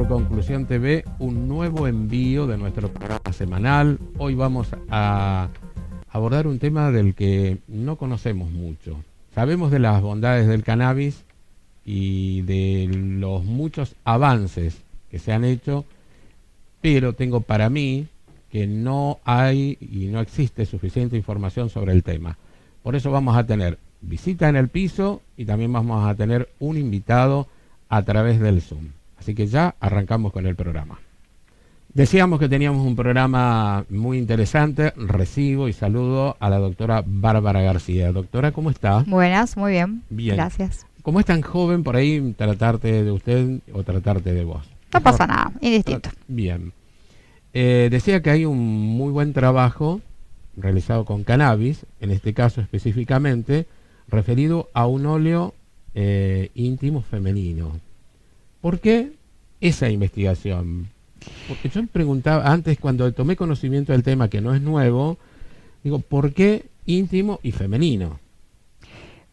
por Conclusión TV un nuevo envío de nuestro programa semanal. Hoy vamos a abordar un tema del que no conocemos mucho. Sabemos de las bondades del cannabis y de los muchos avances que se han hecho, pero tengo para mí que no hay y no existe suficiente información sobre el tema. Por eso vamos a tener visita en el piso y también vamos a tener un invitado a través del Zoom. Así que ya arrancamos con el programa. Decíamos que teníamos un programa muy interesante. Recibo y saludo a la doctora Bárbara García. Doctora, ¿cómo está? Buenas, muy bien. Bien. Gracias. Como es tan joven, por ahí tratarte de usted o tratarte de vos. No pasa nada, indistinto. Bien. Decía que hay un muy buen trabajo realizado con cannabis, en este caso específicamente, referido a un óleo íntimo femenino. ¿Por qué esa investigación? Porque yo me preguntaba antes, cuando tomé conocimiento del tema, que no es nuevo, digo, ¿por qué íntimo y femenino?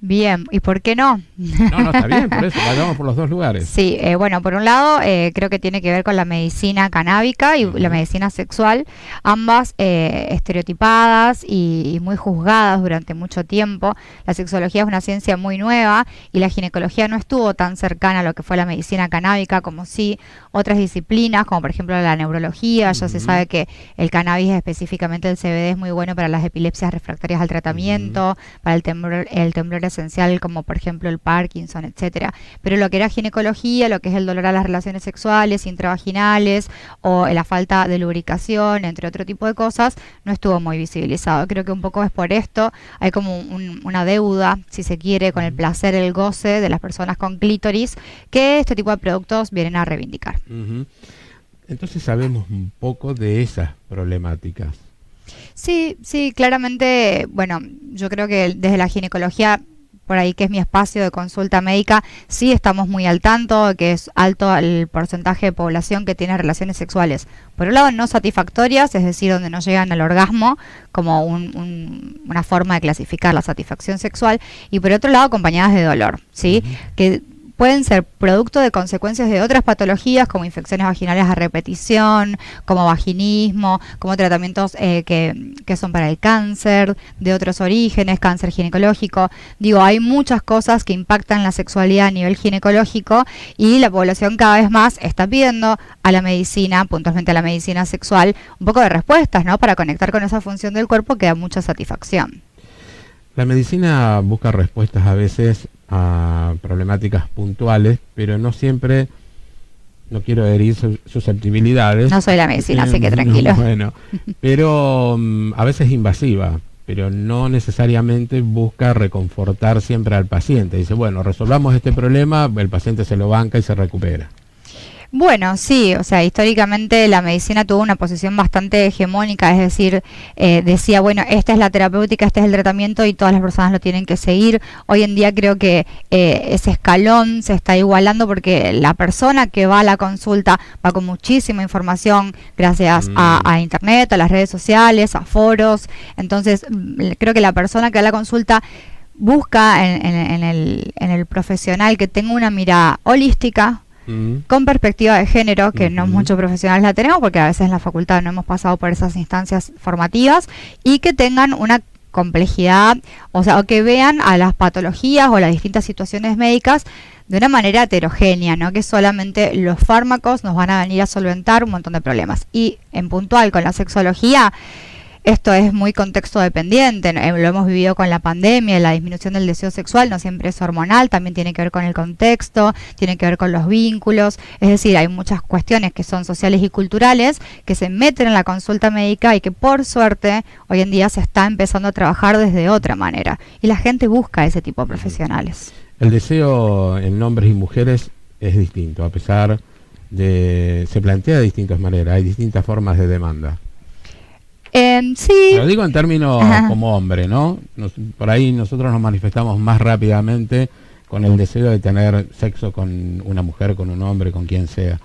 Bien, ¿y por qué no? No, está bien, por eso, vayamos por los dos lugares. Sí, bueno, por un lado, creo que tiene que ver con la medicina canábica y la medicina sexual, ambas estereotipadas y muy juzgadas durante mucho tiempo. La sexología es una ciencia muy nueva y la ginecología no estuvo tan cercana a lo que fue la medicina canábica como sí otras disciplinas, como por ejemplo la neurología. Ya se sabe que el cannabis, específicamente el CBD, es muy bueno para las epilepsias refractarias al tratamiento, para el temblor esencial, como por ejemplo el Parkinson, etcétera. Pero lo que era ginecología, lo que es el dolor a las relaciones sexuales intravaginales o la falta de lubricación, entre otro tipo de cosas, no estuvo muy visibilizado. Creo que un poco es por esto, hay como una deuda, si se quiere, con el placer, el goce de las personas con clítoris, que este tipo de productos vienen a reivindicar. Entonces sabemos un poco de esas problemáticas. Sí, claramente, bueno, yo creo que desde la ginecología, por ahí que es mi espacio de consulta médica, sí estamos muy al tanto de que es alto el porcentaje de población que tiene relaciones sexuales, por un lado no satisfactorias, es decir, donde no llegan al orgasmo, como una forma de clasificar la satisfacción sexual, y por otro lado acompañadas de dolor, ¿sí? Que pueden ser producto de consecuencias de otras patologías como infecciones vaginales a repetición, como vaginismo, como tratamientos que son para el cáncer, de otros orígenes, cáncer ginecológico. Digo, hay muchas cosas que impactan la sexualidad a nivel ginecológico y la población cada vez más está pidiendo a la medicina, puntualmente a la medicina sexual, un poco de respuestas, ¿no? Para conectar con esa función del cuerpo que da mucha satisfacción. La medicina busca respuestas a veces a problemáticas puntuales, pero no siempre, no quiero herir susceptibilidades. No soy la medicina, así que tranquilo. Bueno, pero a veces invasiva, pero no necesariamente busca reconfortar siempre al paciente. Dice, bueno, resolvamos este problema, el paciente se lo banca y se recupera. Bueno, sí, o sea, históricamente la medicina tuvo una posición bastante hegemónica, es decir, decía, bueno, esta es la terapéutica, este es el tratamiento y todas las personas lo tienen que seguir. Hoy en día creo que ese escalón se está igualando porque la persona que va a la consulta va con muchísima información gracias a internet, a las redes sociales, a foros. Entonces, creo que la persona que va a la consulta busca en el profesional que tenga una mirada holística, con perspectiva de género, que no muchos profesionales la tenemos porque a veces en la facultad no hemos pasado por esas instancias formativas, y que tengan una complejidad, o sea, o que vean a las patologías o las distintas situaciones médicas de una manera heterogénea, no que solamente los fármacos nos van a venir a solventar un montón de problemas. Y en puntual con la sexología, esto es muy contexto dependiente, lo hemos vivido con la pandemia, la disminución del deseo sexual no siempre es hormonal, también tiene que ver con el contexto, tiene que ver con los vínculos, es decir, hay muchas cuestiones que son sociales y culturales que se meten en la consulta médica y que por suerte hoy en día se está empezando a trabajar desde otra manera y la gente busca ese tipo de profesionales. El deseo en hombres y mujeres es distinto, a pesar de, se plantea de distintas maneras, hay distintas formas de demanda. Sí. Lo digo en términos como hombre, ¿no? Por ahí nosotros nos manifestamos más rápidamente con el deseo de tener sexo con una mujer, con un hombre, con quien sea.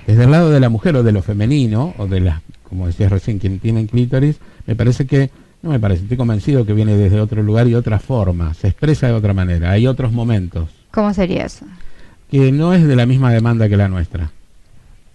Desde el lado de la mujer o de lo femenino, o de las, como decías recién, quien tienen clítoris, me parece que, no me parece, estoy convencido que viene desde otro lugar y otra forma, se expresa de otra manera, hay otros momentos. ¿Cómo sería eso? Que no es de la misma demanda que la nuestra.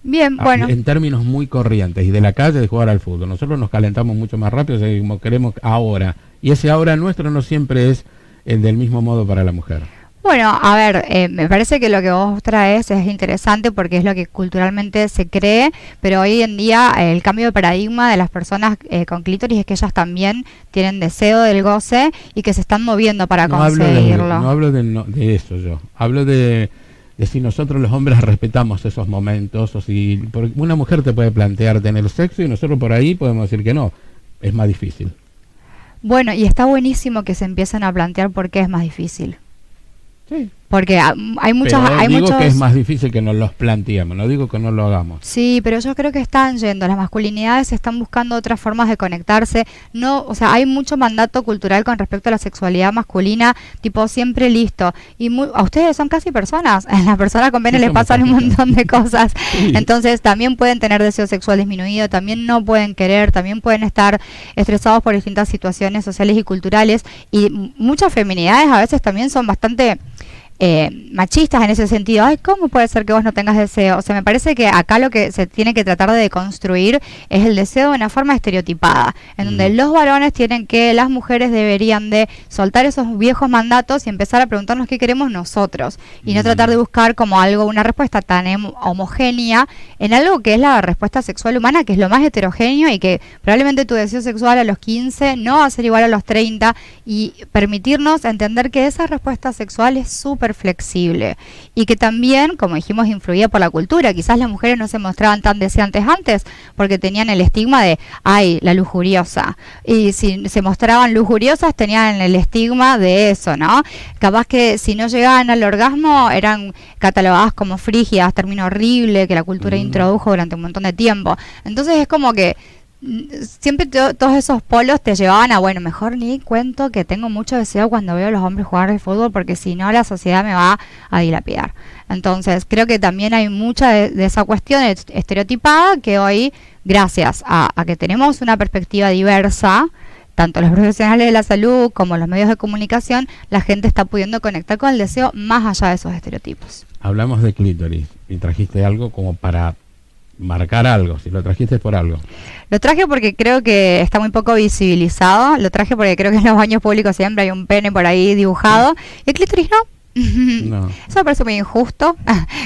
Bien, bueno. En términos muy corrientes, y de la calle, de jugar al fútbol. Nosotros nos calentamos mucho más rápido, como queremos ahora. Y ese ahora nuestro no siempre es el del mismo modo para la mujer. Bueno, a ver, me parece que lo que vos traes es interesante porque es lo que culturalmente se cree, pero hoy en día el cambio de paradigma de las personas con clítoris es que ellas también tienen deseo del goce y que se están moviendo para conseguirlo. No hablo de eso yo, hablo de si nosotros los hombres respetamos esos momentos, o si porque una mujer te puede plantear tener sexo y nosotros por ahí podemos decir que no, es más difícil. Bueno, y está buenísimo que se empiecen a plantear por qué es más difícil. Sí. Porque hay muchos... Digo que es más difícil que nos los planteemos, no digo que no lo hagamos. Sí, pero yo creo que están yendo, las masculinidades están buscando otras formas de conectarse. No, o sea, hay mucho mandato cultural con respecto a la sexualidad masculina, tipo siempre listo. Y a ustedes son casi personas, a las personas con pene les pasan un montón de cosas. Sí. Entonces también pueden tener deseo sexual disminuido, también no pueden querer, también pueden estar estresados por distintas situaciones sociales y culturales. Y muchas feminidades a veces también son bastante... machistas en ese sentido. Ay, ¿cómo puede ser que vos no tengas deseo? O sea, me parece que acá lo que se tiene que tratar de construir es el deseo de una forma estereotipada, en donde los varones tienen que, las mujeres deberían de soltar esos viejos mandatos y empezar a preguntarnos qué queremos nosotros, y no tratar de buscar como algo, una respuesta tan homogénea en algo que es la respuesta sexual humana, que es lo más heterogéneo, y que probablemente tu deseo sexual a los 15 no va a ser igual a los 30, y permitirnos entender que esa respuesta sexual es súper flexible y que también, como dijimos, influía por la cultura. Quizás las mujeres no se mostraban tan deseantes antes porque tenían el estigma de, ay, la lujuriosa, y si se mostraban lujuriosas tenían el estigma de eso, ¿no? Capaz que si no llegaban al orgasmo eran catalogadas como frígidas, término horrible que la cultura introdujo durante un montón de tiempo. Entonces es como que siempre todos esos polos te llevaban a, bueno, mejor ni cuento que tengo mucho deseo cuando veo a los hombres jugar al fútbol, porque si no la sociedad me va a dilapidar. Entonces creo que también hay mucha de esa cuestión estereotipada que hoy, gracias a que tenemos una perspectiva diversa, tanto los profesionales de la salud como los medios de comunicación, la gente está pudiendo conectar con el deseo más allá de esos estereotipos. Hablamos de clítoris y trajiste algo como para marcar algo, si lo trajiste por algo. Lo traje porque creo que está muy poco visibilizado, lo traje porque creo que en los baños públicos siempre hay un pene por ahí dibujado, y el clítoris no. No. Eso me parece muy injusto.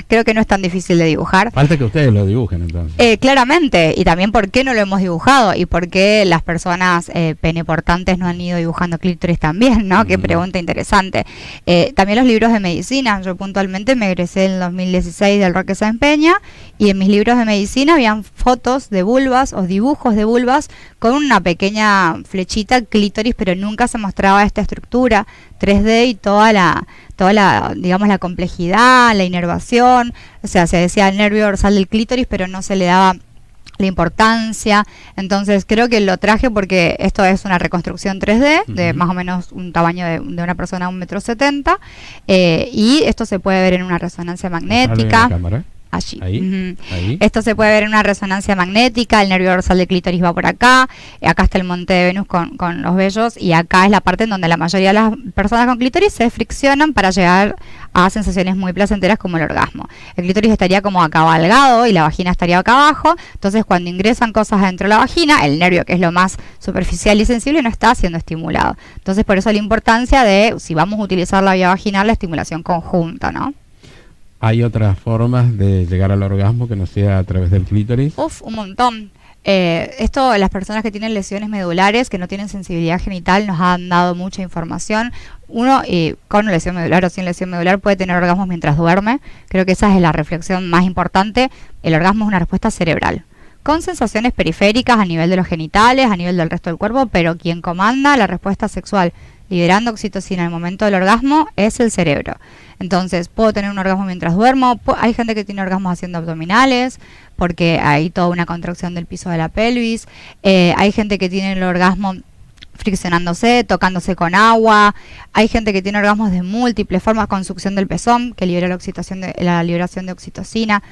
Creo que no es tan difícil de dibujar. Falta que ustedes lo dibujen entonces. Claramente, y también por qué no lo hemos dibujado y por qué las personas peneportantes no han ido dibujando clítoris también, ¿no? Qué pregunta interesante. También los libros de medicina. Yo puntualmente me egresé en el 2016 del Roque Sáenz Peña, y en mis libros de medicina habían fotos de vulvas o dibujos de vulvas con una pequeña flechita clítoris, pero nunca se mostraba esta estructura 3D y toda la, digamos, la complejidad, la inervación. O sea, se decía el nervio dorsal del clítoris, pero no se le daba la importancia. Entonces creo que lo traje porque esto es una reconstrucción 3D de más o menos un tamaño de una persona de 1,70 m, y esto se puede ver en una resonancia magnética. Allí. Ahí. Esto se puede ver en una resonancia magnética, el nervio dorsal del clítoris va por acá, acá está el monte de Venus con los vellos, y acá es la parte en donde la mayoría de las personas con clítoris se friccionan para llegar a sensaciones muy placenteras como el orgasmo. El clítoris estaría como acabalgado y la vagina estaría acá abajo, entonces cuando ingresan cosas dentro de la vagina, el nervio, que es lo más superficial y sensible, no está siendo estimulado. Entonces por eso la importancia de, si vamos a utilizar la vía vaginal, la estimulación conjunta, ¿no? ¿Hay otras formas de llegar al orgasmo que no sea a través del clítoris? Un montón. Esto, las personas que tienen lesiones medulares, que no tienen sensibilidad genital, nos han dado mucha información. Uno, con lesión medular o sin lesión medular, puede tener orgasmos mientras duerme. Creo que esa es la reflexión más importante. El orgasmo es una respuesta cerebral, con sensaciones periféricas a nivel de los genitales, a nivel del resto del cuerpo, pero quien comanda la respuesta sexual liberando oxitocina en el momento del orgasmo es el cerebro. Entonces, puedo tener un orgasmo mientras duermo. Hay gente que tiene orgasmos haciendo abdominales, porque hay toda una contracción del piso de la pelvis. Hay gente que tiene el orgasmo friccionándose, tocándose con agua. Hay gente que tiene orgasmos de múltiples formas, con succión del pezón, que libera la liberación de oxitocina.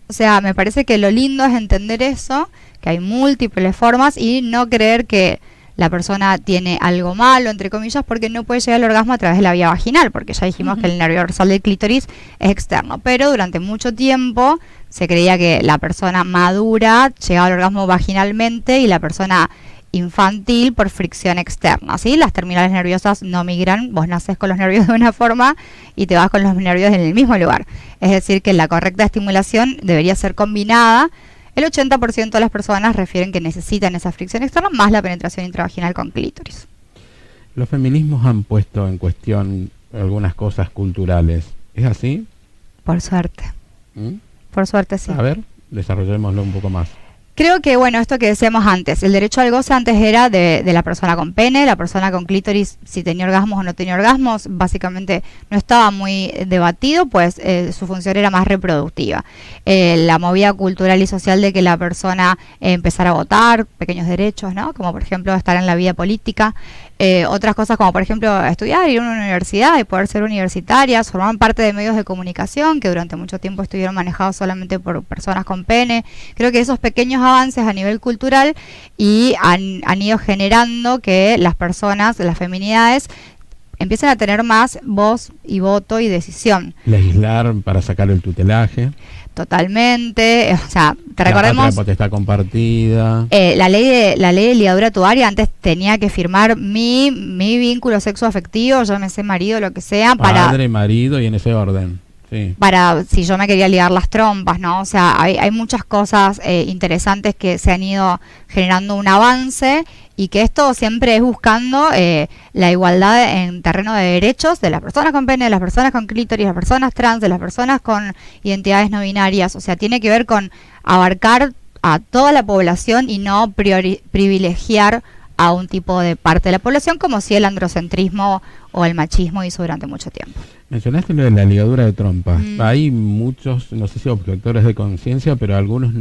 O sea, me parece que lo lindo es entender eso, que hay múltiples formas, y no creer que la persona tiene algo malo, entre comillas, porque no puede llegar al orgasmo a través de la vía vaginal, porque ya dijimos que el nervio dorsal del clítoris es externo. Pero durante mucho tiempo se creía que la persona madura llegaba al orgasmo vaginalmente y la persona infantil por fricción externa, ¿sí? Las terminales nerviosas no migran, vos nacés con los nervios de una forma y te vas con los nervios en el mismo lugar. Es decir, que la correcta estimulación debería ser combinada. El 80% de las personas refieren que necesitan esa fricción externa más la penetración intravaginal con clítoris. Los feminismos han puesto en cuestión algunas cosas culturales. ¿Es así? Por suerte. Por suerte, sí. A ver, desarrollémoslo un poco más. Creo que, bueno, esto que decíamos antes, el derecho al goce antes era de la persona con pene, la persona con clítoris, si tenía orgasmos o no tenía orgasmos, básicamente no estaba muy debatido, pues su función era más reproductiva. La movida cultural y social de que la persona empezara a votar, pequeños derechos, ¿no? Como por ejemplo estar en la vida política, otras cosas como por ejemplo estudiar, ir a una universidad y poder ser universitarias, formaban parte de medios de comunicación que durante mucho tiempo estuvieron manejados solamente por personas con pene. Creo que esos pequeños avances a nivel cultural y han ido generando que las personas, las feminidades, empiecen a tener más voz y voto y decisión. Legislar para sacar el tutelaje. Totalmente, o sea, te recordemos la potestad compartida. La ley de ligadura tubaria antes tenía que firmar mi vínculo sexoafectivo, llámese marido, lo que sea, padre, marido y en ese orden. Sí. Para si yo me quería ligar las trompas, ¿no? O sea, hay muchas cosas interesantes que se han ido generando un avance y que esto siempre es buscando la igualdad en terreno de derechos de las personas con pene, de las personas con clítoris, de las personas trans, de las personas con identidades no binarias. O sea, tiene que ver con abarcar a toda la población y no privilegiar a un tipo de parte de la población, como si el androcentrismo o el machismo hizo durante mucho tiempo. Mencionaste lo de la ligadura de trompas. Hay muchos, no sé si objetores de conciencia, pero algunos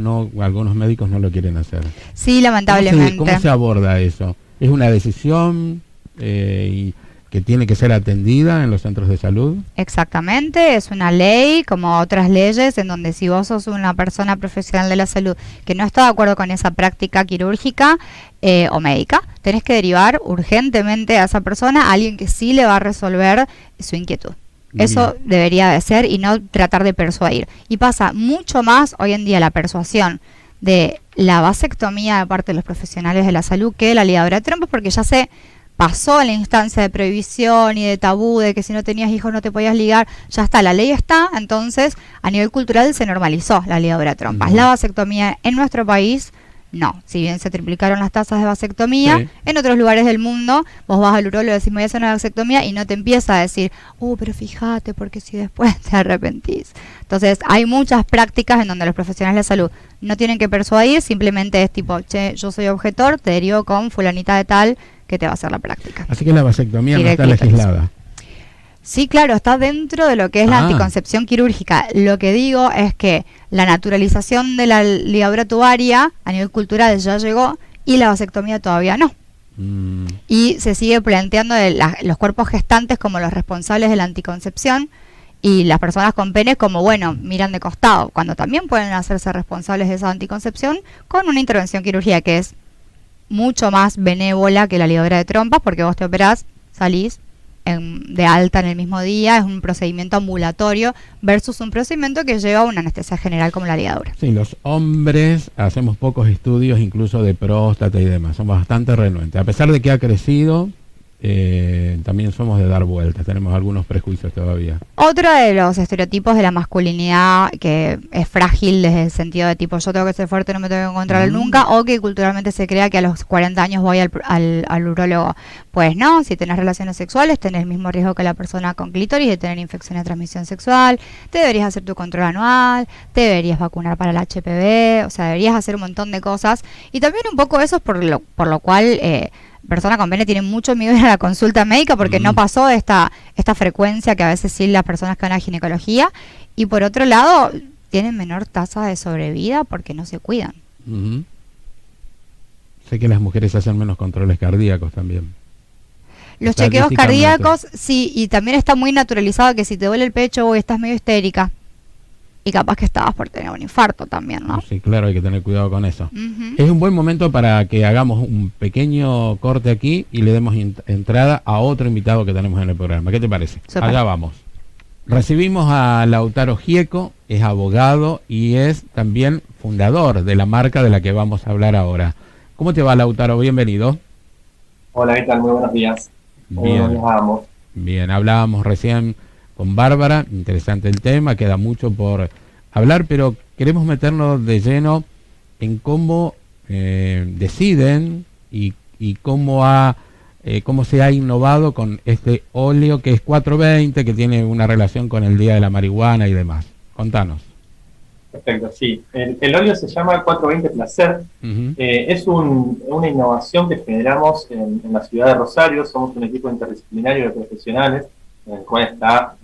médicos no lo quieren hacer. Sí, lamentablemente. ¿Cómo se aborda eso? ¿Es una decisión que tiene que ser atendida en los centros de salud? Exactamente, es una ley como otras leyes en donde si vos sos una persona profesional de la salud que no está de acuerdo con esa práctica quirúrgica o médica, tenés que derivar urgentemente a esa persona a alguien que sí le va a resolver su inquietud. Eso debería de ser y no tratar de persuadir. Y pasa mucho más hoy en día la persuasión de la vasectomía de parte de los profesionales de la salud que la ligadura de trompas, porque ya se pasó en la instancia de prohibición y de tabú, de que si no tenías hijos no te podías ligar, ya está, la ley está, entonces a nivel cultural se normalizó la ligadura de trompas. La vasectomía en nuestro país, no, si bien se triplicaron las tasas de vasectomía, en otros lugares del mundo, vos vas al urólogo y decís, me voy a hacer una vasectomía y no te empieza a decir, pero fíjate, porque si después te arrepentís. Entonces, hay muchas prácticas en donde los profesionales de salud no tienen que persuadir, simplemente es tipo, che, yo soy objetor, te derivo con fulanita de tal, que te va a hacer la práctica. Así que la vasectomía no está legislada. Sí, claro, está dentro de lo que es la anticoncepción quirúrgica. Lo que digo es que la naturalización de la ligadura tubaria a nivel cultural ya llegó y la vasectomía todavía no. Y se sigue planteando los cuerpos gestantes como los responsables de la anticoncepción y las personas con pene como, bueno, miran de costado, cuando también pueden hacerse responsables de esa anticoncepción con una intervención quirúrgica que es mucho más benévola que la ligadura de trompas, porque vos te operás, salís de alta en el mismo día, es un procedimiento ambulatorio versus un procedimiento que lleva una anestesia general como la ligadura. Sí, los hombres hacemos pocos estudios incluso de próstata y demás, somos bastante renuentes, a pesar de que ha crecido. También somos de dar vueltas, tenemos algunos prejuicios todavía. Otro de los estereotipos de la masculinidad que es frágil desde el sentido de tipo yo tengo que ser fuerte, no me tengo que encontrar nunca, o que culturalmente se crea que a los 40 años voy al urólogo. Pues no, si tenés relaciones sexuales tenés el mismo riesgo que la persona con clítoris de tener infección de transmisión sexual, te deberías hacer tu control anual, te deberías vacunar para el HPV, o sea, deberías hacer un montón de cosas. Y también un poco eso es por lo cual persona con pene tiene mucho miedo de ir a la consulta médica porque no pasó esta frecuencia que a veces sí las personas que van a ginecología, y por otro lado tienen menor tasa de sobrevida porque no se cuidan. Sé que las mujeres hacen menos controles cardíacos también. Los chequeos cardíacos, sí, y también está muy naturalizado que si te duele el pecho o estás medio histérica, y capaz que estabas por tener un infarto también, ¿no? Sí, claro, hay que tener cuidado con eso. Es un buen momento para que hagamos un pequeño corte aquí y le demos entrada a otro invitado que tenemos en el programa. ¿Qué te parece? Super. Allá vamos. Recibimos a Lautaro Gieco, es abogado y es también fundador de la marca de la que vamos a hablar ahora. ¿Cómo te va, Lautaro? Bienvenido. Hola, ¿qué tal? Muy buenos días. Muy buenos días Bien, a ambos. bien. Hablábamos recién con Bárbara, interesante el tema, queda mucho por hablar, pero queremos meternos de lleno en cómo deciden y cómo se ha innovado con este óleo que es 420, que tiene una relación con el Día de la Marihuana y demás. Contanos. Perfecto, sí. El óleo se llama 420 Placer. Ujú. Es una innovación que generamos en la ciudad de Rosario. Somos un equipo interdisciplinario de profesionales, en el cual está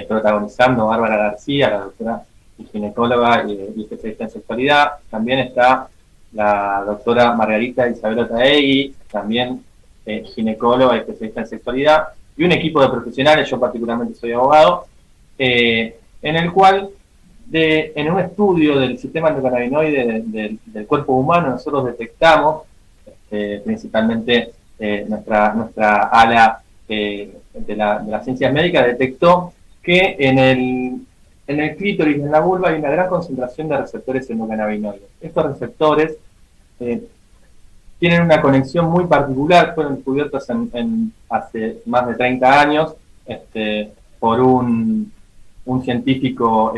protagonizando Bárbara García, la doctora y ginecóloga y especialista en sexualidad. También está la doctora Margarita Isabel Otaegui, también ginecóloga y especialista en sexualidad, y un equipo de profesionales, yo particularmente soy abogado, en el cual en un estudio del sistema endocannabinoide del cuerpo humano nosotros detectamos, principalmente nuestra ala de las ciencias médicas detectó que en el clítoris y en la vulva hay una gran concentración de receptores endocannabinoides. Estos receptores tienen una conexión muy particular, fueron descubiertos hace más de 30 años por un científico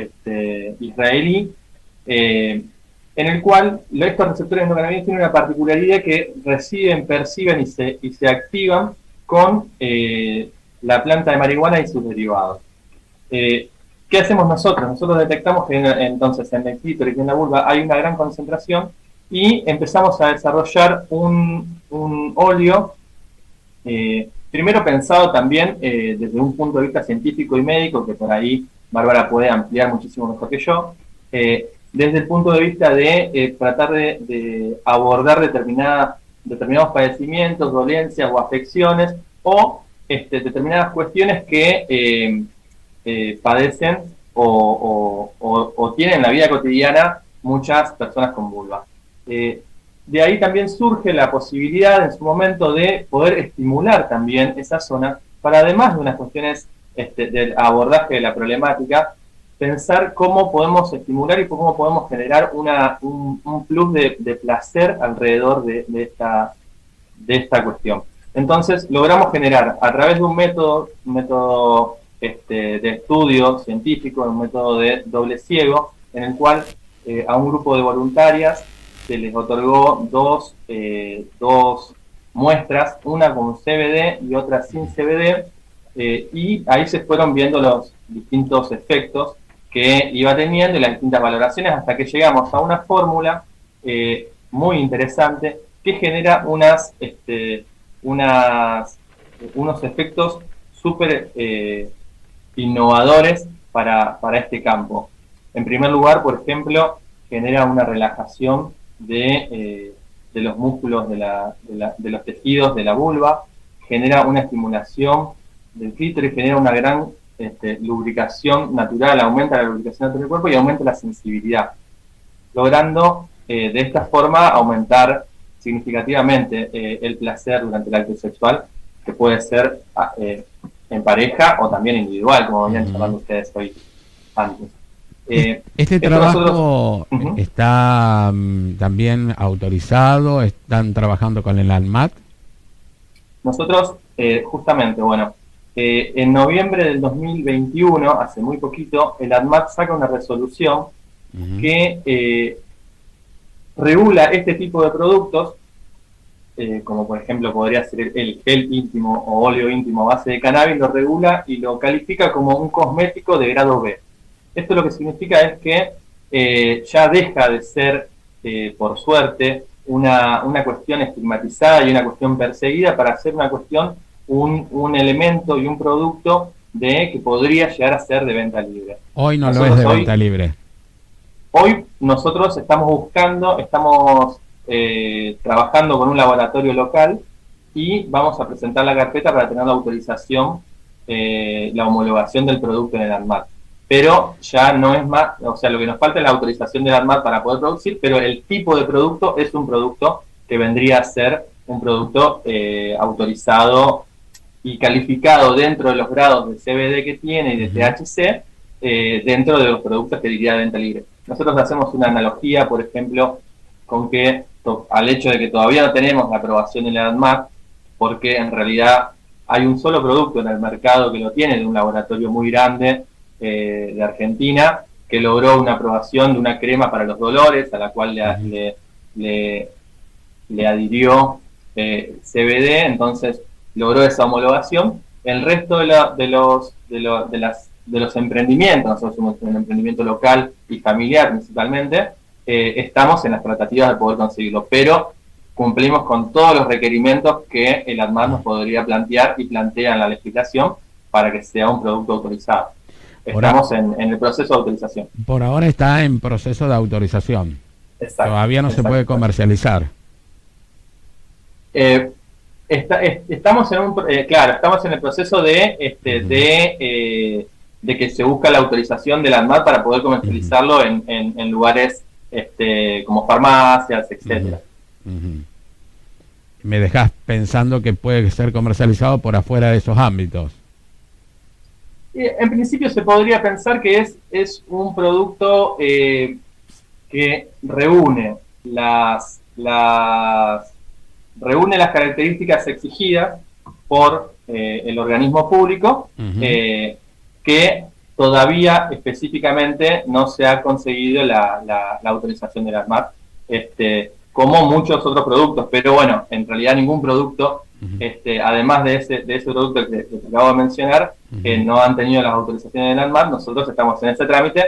israelí, en el cual estos receptores endocannabinoides tienen una particularidad que perciben y se activan con la planta de marihuana y sus derivados. ¿Qué hacemos nosotros? Nosotros detectamos que entonces en el clítoris y en la vulva hay una gran concentración y empezamos a desarrollar un óleo primero pensado también desde un punto de vista científico y médico, que por ahí Bárbara puede ampliar muchísimo mejor que yo, desde el punto de vista de tratar de abordar determinados padecimientos, dolencias o afecciones o determinadas cuestiones que padecen o tienen en la vida cotidiana muchas personas con vulva. De ahí también surge la posibilidad en su momento de poder estimular también esa zona para, además de unas cuestiones del abordaje de la problemática, pensar cómo podemos estimular y cómo podemos generar un plus de placer alrededor de esta cuestión. Entonces logramos generar a través de un método de estudio científico, un método de doble ciego, en el cual a un grupo de voluntarias se les otorgó dos muestras, una con CBD y otra sin CBD, y ahí se fueron viendo los distintos efectos que iba teniendo y las distintas valoraciones hasta que llegamos a una fórmula muy interesante que genera unos efectos súper innovadores para este campo. En primer lugar, por ejemplo, genera una relajación de los músculos de los tejidos de la vulva, genera una estimulación del clítoris, genera una gran lubricación natural, aumenta la lubricación natural del cuerpo y aumenta la sensibilidad, logrando de esta forma aumentar significativamente el placer durante el acto sexual, que puede ser en pareja o también individual, como venían llamando ustedes hoy antes. Este trabajo nosotros, está también autorizado, están trabajando con el ANMAT. Nosotros, justamente, bueno, en noviembre del 2021, hace muy poquito, el ANMAT saca una resolución que regula este tipo de productos, como por ejemplo podría ser el gel íntimo o óleo íntimo a base de cannabis, lo regula y lo califica como un cosmético de grado B. Esto lo que significa es que ya deja de ser, por suerte, una cuestión estigmatizada y una cuestión perseguida para ser una cuestión, un elemento y un producto que podría llegar a ser de venta libre. Hoy no lo es de venta libre. Hoy nosotros estamos trabajando con un laboratorio local y vamos a presentar la carpeta para tener la autorización, la homologación del producto en el ANMAT. Pero ya no es más, o sea, lo que nos falta es la autorización del ANMAT para poder producir, pero el tipo de producto es un producto que vendría a ser un producto autorizado y calificado dentro de los grados de CBD que tiene y de THC dentro de los productos que diría de venta libre. Nosotros hacemos una analogía, por ejemplo, con que al hecho de que todavía no tenemos la aprobación de la ANMAT, porque en realidad hay un solo producto en el mercado que lo tiene, de un laboratorio muy grande de Argentina, que logró una aprobación de una crema para los dolores, a la cual le adhirió CBD, entonces logró esa homologación. El resto de los emprendimientos, nosotros somos un emprendimiento local y familiar principalmente, estamos en las tratativas de poder conseguirlo, pero cumplimos con todos los requerimientos que el ANMAT nos podría plantear y plantea en la legislación para que sea un producto autorizado. Estamos en el proceso de autorización. Por ahora está en proceso de autorización. Exacto. Todavía no se puede comercializar. Estamos en el proceso de que se busca la autorización de la ANMAT para poder comercializarlo en lugares como farmacias, etcétera. Me dejas pensando que puede ser comercializado por afuera de esos ámbitos. En principio se podría pensar que es un producto que reúne las características exigidas por el organismo público, que todavía específicamente no se ha conseguido la autorización de la ANMAT, como muchos otros productos, pero bueno, en realidad ningún producto, además de ese producto que te acabo de mencionar, no han tenido las autorizaciones de la ANMAT. Nosotros estamos en ese trámite.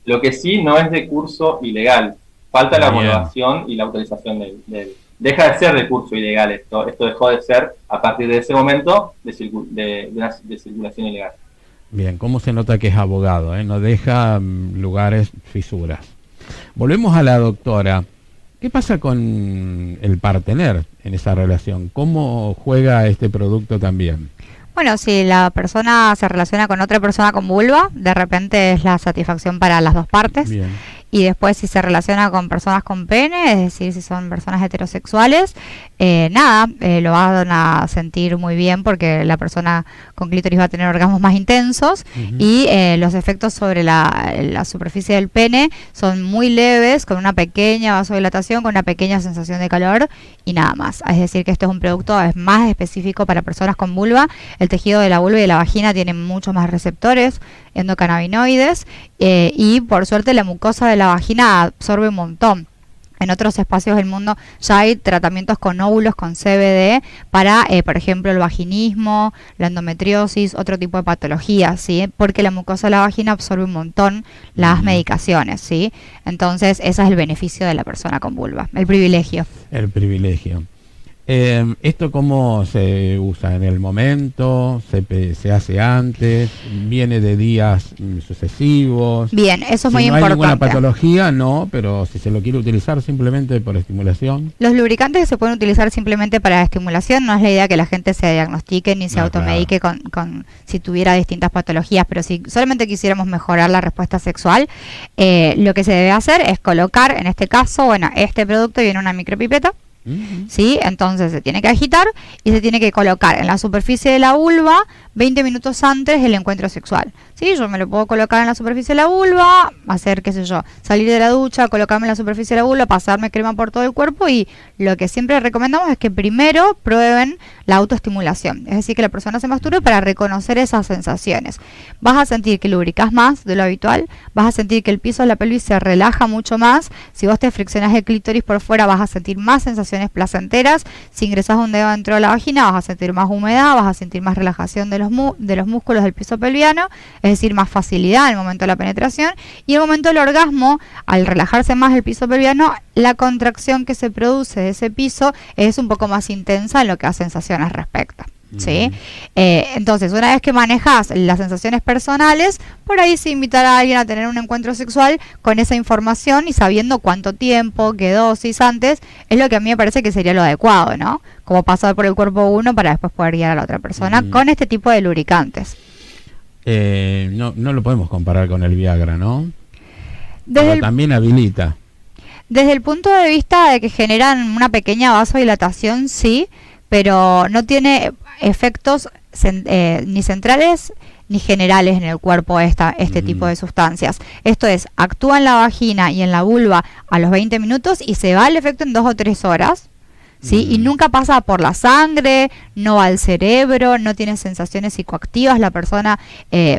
Lo que sí no es de curso ilegal, falta la homologación y la autorización deja de ser de curso ilegal esto dejó de ser a partir de ese momento de circulación ilegal. Bien, ¿cómo se nota que es abogado? No deja lugares, fisuras. Volvemos a la doctora. ¿Qué pasa con el partener en esa relación? ¿Cómo juega este producto también? Bueno, si la persona se relaciona con otra persona con vulva, de repente es la satisfacción para las dos partes. Bien. Y después si se relaciona con personas con pene, es decir, si son personas heterosexuales, lo van a sentir muy bien porque la persona con clítoris va a tener orgasmos más intensos y los efectos sobre la superficie del pene son muy leves, con una pequeña vasodilatación, con una pequeña sensación de calor y nada más. Es decir, que este es un producto más específico para personas con vulva. El tejido de la vulva y de la vagina tienen muchos más receptores endocannabinoides y por suerte la mucosa de la vagina absorbe un montón. En otros espacios del mundo ya hay tratamientos con óvulos con CBD para, por ejemplo, el vaginismo, la endometriosis, otro tipo de patologías, ¿sí? Porque la mucosa de la vagina absorbe un montón las medicaciones, ¿sí? Entonces, ese es el beneficio de la persona con vulva, el privilegio. El privilegio. ¿Esto cómo se usa? ¿En el momento? ¿Se hace antes? ¿Viene de días sucesivos? Bien, eso es muy importante. Si no hay ninguna patología, no, pero si se lo quiere utilizar simplemente por estimulación. Los lubricantes se pueden utilizar simplemente para estimulación. No es la idea que la gente se diagnostique ni se automedique con si tuviera distintas patologías, pero si solamente quisiéramos mejorar la respuesta sexual, lo que se debe hacer es colocar, en este caso, este producto viene una micropipeta. ¿Sí? Entonces se tiene que agitar y se tiene que colocar en la superficie de la vulva 20 minutos antes del encuentro sexual. ¿Sí? Yo me lo puedo colocar en la superficie de la vulva, hacer, salir de la ducha, colocarme en la superficie de la vulva, pasarme crema por todo el cuerpo y lo que siempre recomendamos es que primero prueben la autoestimulación. Es decir, que la persona se masturbe para reconocer esas sensaciones. Vas a sentir que lubricas más de lo habitual, vas a sentir que el piso de la pelvis se relaja mucho más. Si vos te friccionás el clítoris por fuera, vas a sentir más sensaciones placenteras. Si ingresás un dedo dentro de la vagina, vas a sentir más humedad, vas a sentir más relajación de los músculos del piso pelviano, es decir, más facilidad en el momento de la penetración. Y en el momento del orgasmo, al relajarse más el piso pelviano, la contracción que se produce de ese piso es un poco más intensa en lo que a sensaciones respecta. ¿Sí? Entonces, una vez que manejas las sensaciones personales, por ahí sí invitar a alguien a tener un encuentro sexual con esa información y sabiendo cuánto tiempo, qué dosis antes, es lo que a mí me parece que sería lo adecuado, ¿no? Como pasar por el cuerpo uno para después poder guiar a la otra persona con este tipo de lubricantes. No lo podemos comparar con el Viagra, ¿no? Pero también habilita. Desde el punto de vista de que generan una pequeña vasodilatación, sí, pero no tiene efectos ni centrales ni generales en el cuerpo este tipo de sustancias. Esto es, actúa en la vagina y en la vulva a los 20 minutos y se va el efecto en 2 o 3 horas. ¿Sí? Y nunca pasa por la sangre, no va al cerebro, no tiene sensaciones psicoactivas la persona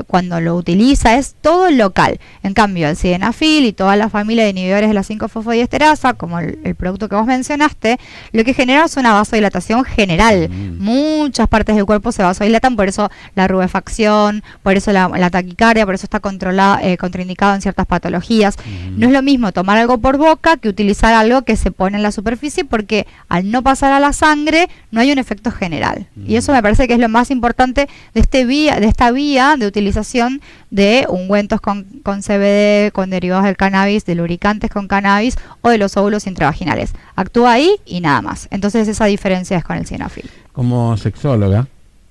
cuando lo utiliza, es todo local. En cambio, el sildenafil y toda la familia de inhibidores de la 5-fosfodiesterasa, como el producto que vos mencionaste, lo que genera es una vasodilatación general. Muchas partes del cuerpo se vasodilatan, por eso la rubefacción, por eso la taquicardia, por eso está contraindicado en ciertas patologías. No es lo mismo tomar algo por boca que utilizar algo que se pone en la superficie, porque al no pasar a la sangre no hay un efecto general. Y eso me parece que es lo más importante de esta vía de utilización de ungüentos con CBD, con derivados del cannabis, de lubricantes con cannabis o de los óvulos intravaginales. Actúa ahí y nada más. Entonces esa diferencia es con el sildenafil. Como sexóloga,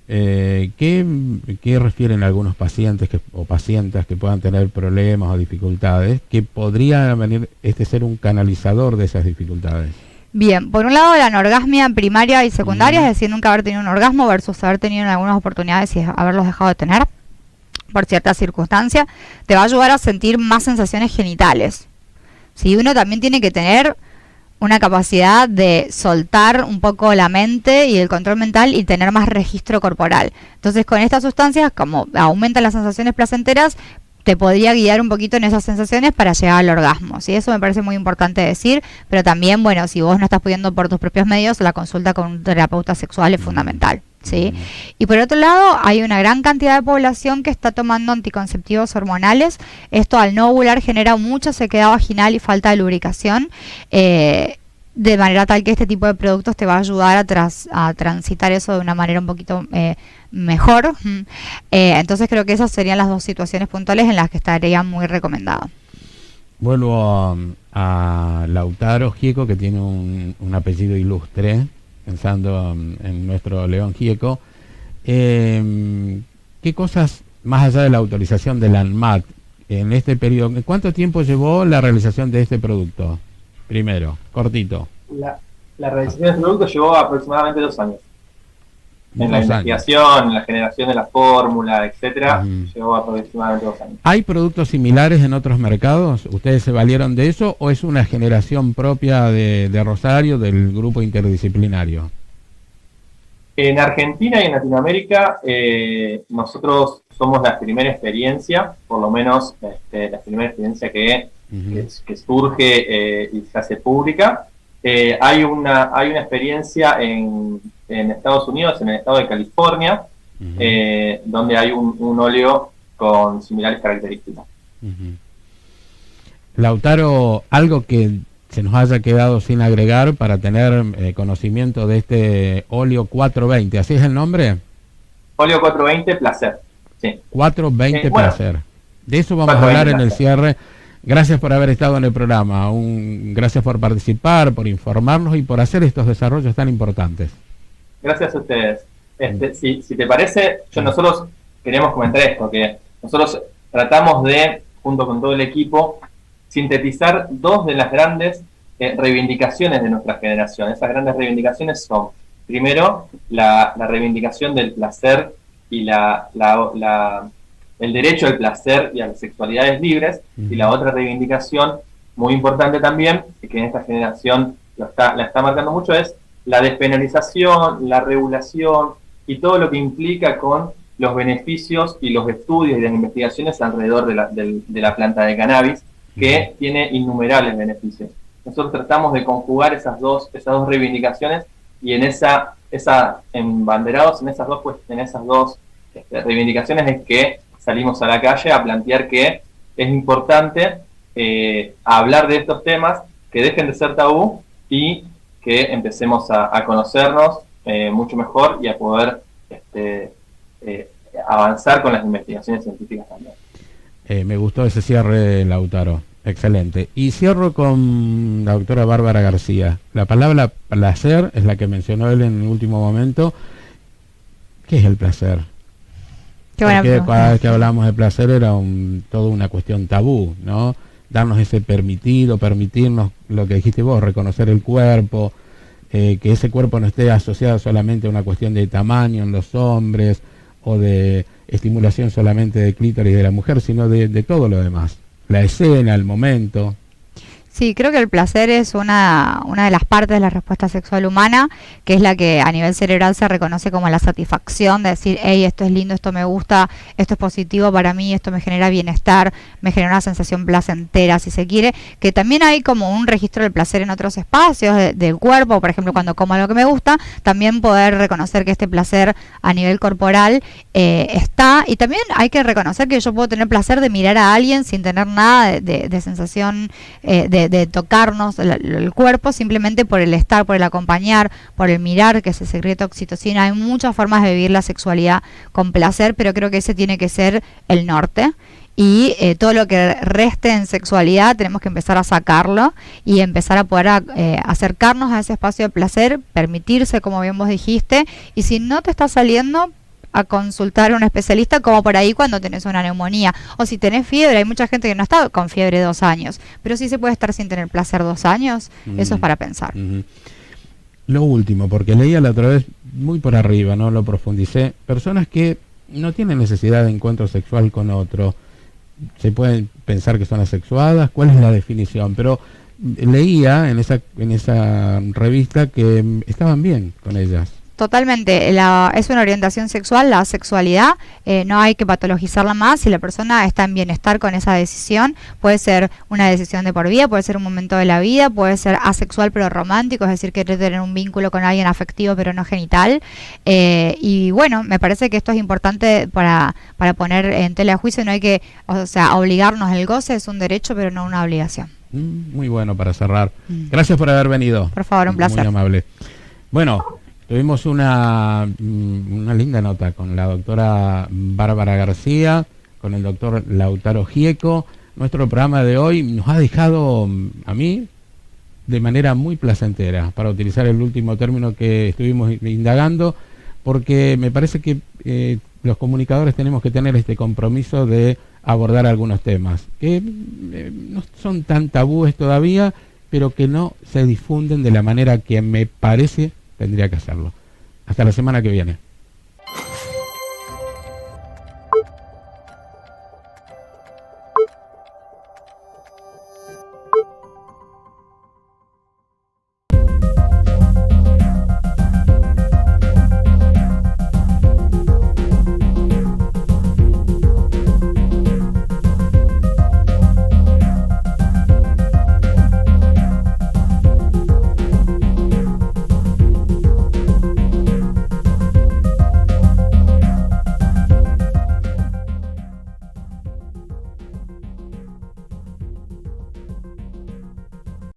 ¿qué refieren algunos pacientes o pacientes que puedan tener problemas o dificultades que podría venir ser un canalizador de esas dificultades? Bien, por un lado la anorgasmia primaria y secundaria, es decir, nunca haber tenido un orgasmo versus haber tenido en algunas oportunidades y haberlos dejado de tener por cierta circunstancia, te va a ayudar a sentir más sensaciones genitales. ¿Sí? Uno también tiene que tener una capacidad de soltar un poco la mente y el control mental y tener más registro corporal. Entonces, con estas sustancias, como aumentan las sensaciones placenteras, te podría guiar un poquito en esas sensaciones para llegar al orgasmo, ¿sí? Eso me parece muy importante decir, pero también, bueno, si vos no estás pudiendo por tus propios medios, la consulta con un terapeuta sexual es fundamental, ¿sí? Y por otro lado, hay una gran cantidad de población que está tomando anticonceptivos hormonales. Esto al no ovular genera mucha sequedad vaginal y falta de lubricación, de manera tal que este tipo de productos te va a ayudar a transitar eso de una manera un poquito mejor. Entonces creo que esas serían las dos situaciones puntuales en las que estaría muy recomendado. Vuelvo a Lautaro Gieco, que tiene un apellido ilustre, pensando en nuestro León Gieco. ¿Qué cosas, más allá de la autorización de la ANMAT, en este periodo, cuánto tiempo llevó la realización de este producto? Primero, cortito. La realización de este producto llevó aproximadamente 2 años. En la investigación, en la generación de la fórmula, etcétera, llevó aproximadamente 2 años. ¿Hay productos similares en otros mercados? ¿Ustedes se valieron de eso o es una generación propia de Rosario, del grupo interdisciplinario? En Argentina y en Latinoamérica, nosotros somos la primera experiencia, por lo menos la primera experiencia que surge y se hace pública. Hay una experiencia en Estados Unidos, en el estado de California, donde hay un óleo con similares características. Lautaro, algo que se nos haya quedado sin agregar para tener conocimiento de este óleo 420, ¿así es el nombre? Óleo 420 Placer, sí. 420 Placer. De eso vamos a hablar en el cierre. Gracias por haber estado en el programa, gracias por participar, por informarnos y por hacer estos desarrollos tan importantes. Gracias a ustedes. Si te parece, nosotros queremos comentar esto, que nosotros tratamos de, junto con todo el equipo, sintetizar 2 de las grandes reivindicaciones de nuestra generación. Esas grandes reivindicaciones son, primero, la reivindicación del placer y el derecho al placer y a las sexualidades libres, y la otra reivindicación muy importante también, que en esta generación la está marcando mucho, es la despenalización, la regulación y todo lo que implica con los beneficios y los estudios y las investigaciones alrededor de la planta de cannabis, que tiene innumerables beneficios. Nosotros tratamos de conjugar esas dos reivindicaciones y embanderados en esas dos reivindicaciones es que salimos a la calle a plantear que es importante hablar de estos temas, que dejen de ser tabú y que empecemos a conocernos mucho mejor y a poder avanzar con las investigaciones científicas también. Me gustó ese cierre, Lautaro. Excelente. Y cierro con la doctora Bárbara García. La palabra placer es la que mencionó él en el último momento. ¿Qué es el placer? Porque cada vez que hablamos de placer era toda una cuestión tabú, ¿no? Darnos ese permitirnos lo que dijiste vos, reconocer el cuerpo, que ese cuerpo no esté asociado solamente a una cuestión de tamaño en los hombres o de estimulación solamente de clítoris de la mujer, sino de todo lo demás. La escena, el momento. Sí, creo que el placer es una de las partes de la respuesta sexual humana, que es la que a nivel cerebral se reconoce como la satisfacción de decir, hey, esto es lindo, esto me gusta, esto es positivo para mí, esto me genera bienestar, me genera una sensación placentera, si se quiere, que también hay como un registro del placer en otros espacios del cuerpo, por ejemplo, cuando como algo que me gusta, también poder reconocer que este placer a nivel corporal está, y también hay que reconocer que yo puedo tener placer de mirar a alguien sin tener nada de sensación de tocarnos el cuerpo, simplemente por el estar, por el acompañar, por el mirar, que se secreta oxitocina. Hay muchas formas de vivir la sexualidad con placer, pero creo que ese tiene que ser el norte. Y todo lo que reste en sexualidad tenemos que empezar a sacarlo y empezar a poder acercarnos a ese espacio de placer, permitirse, como bien vos dijiste, y si no te está saliendo, a consultar a un especialista, como por ahí cuando tenés una neumonía o si tenés fiebre. Hay mucha gente que no está con fiebre 2 años, pero sí se puede estar sin tener placer 2 años. Eso es para pensar. Lo último, porque leía la otra vez muy por arriba, no lo profundicé, personas que no tienen necesidad de encuentro sexual con otro, se pueden pensar que son asexuadas. ¿Cuál es la definición? Pero leía en esa revista que estaban bien con ellas. Totalmente, es una orientación sexual, la sexualidad, no hay que patologizarla más. Si la persona está en bienestar con esa decisión, puede ser una decisión de por vida, puede ser un momento de la vida, puede ser asexual pero romántico, es decir, querer tener un vínculo con alguien afectivo pero no genital. Y bueno, me parece que esto es importante para poner en tela de juicio. No hay que, o sea, obligarnos. El goce es un derecho pero no una obligación. Muy bueno para cerrar. Gracias por haber venido. Por favor, un placer. Muy amable. Bueno, tuvimos una linda nota con la doctora Bárbara García, con el doctor Lautaro Gieco. Nuestro programa de hoy nos ha dejado a mí de manera muy placentera, para utilizar el último término que estuvimos indagando, porque me parece que los comunicadores tenemos que tener este compromiso de abordar algunos temas que no son tan tabúes todavía, pero que no se difunden de la manera que me parece tendría que hacerlo. Hasta la semana que viene.